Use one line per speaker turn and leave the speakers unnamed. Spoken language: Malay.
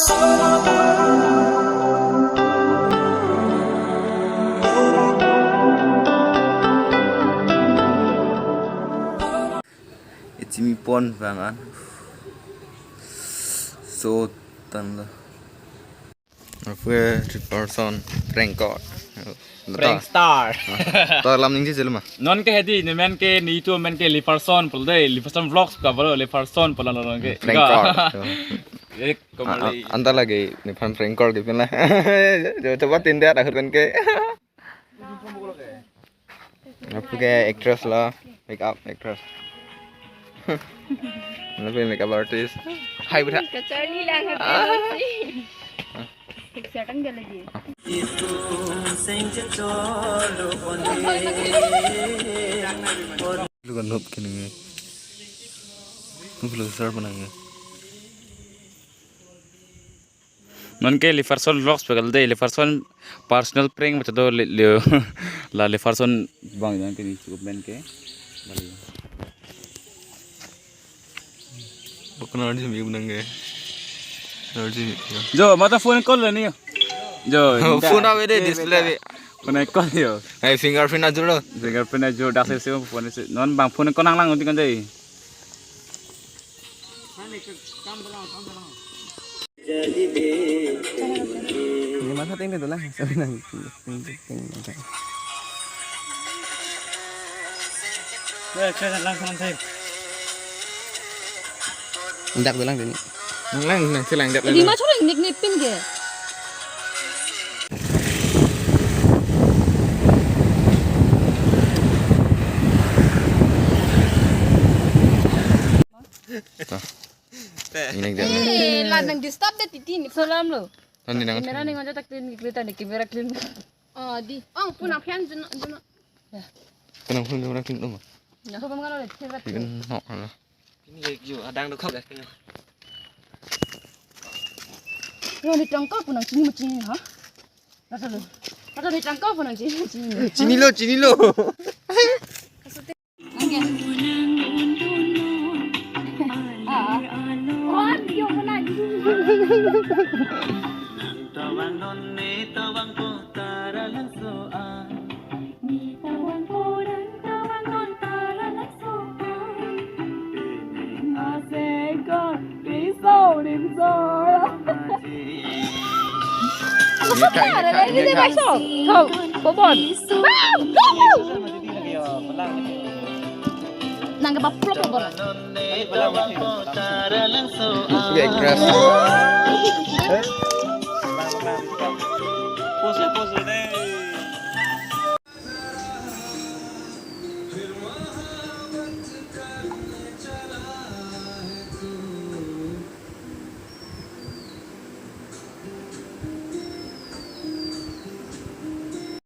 Jimmy Pon vàng ăn so tan lah apa person prank call
prank star
to lam ning je jelma
non ke hedi ne men ke ni to men ke li person pul dei li person vlogs ka balo li person pul non ke
prank call
ek komali
anta lagi ni prank call gitu lah jo coba tindak dah kan ke apa ke actress lah make up actress Lebih makeup artist. Hai betul.
Kecari lah ngapain? Setting dia lagi. Itu
Lu kan noob kini. Lu belum start बनाएंगे.
non ke li person vlogs pegal dei li person personal prank macam tu li person bang jangan ke ni cukup men ke
Bukan orang sini benangnya. Orang sini.
jo mata phone call ni jo
Phone apa deh display.
phone call yo
Hey fingerprint aja lo.
fingerprint jo dah sesi phone non bang phone kau nang lang nanti kan dei
Ini masa tinggal tu lah. Sampai nang.
saya lang kan
Endak tu lang ni. Lang silang endak lang.
Di macam orang nip-nipin ke?
Ini dia.
Ladang di stop deh titi ni. Salam lo.
Nanti nang.
Kamera ni ngajak tak clean kereta ni kamera clean. Oh di. Oh pun apa yang jenak.
Kenapa pun orang kena tu?
Ya kau mengalau deh.
Kan nak lah. Ini je adang tu kau dah.
Yang di tangkap pun nang sini macam ni ha? Rasa lo. Rasa di tangkap pun nang sini macam ni.
Cini lo.
Angge. Oh, dia mana?
Tawang nonne tawang potara lang soan.
Ni tawang koran tawang kontara lang soan. Asekor risau rimsora. Ini dia masuk. Kau, bobon. Nang apa plop bobon.
Tawang potara lang soan.
Oke, keras.
pose deh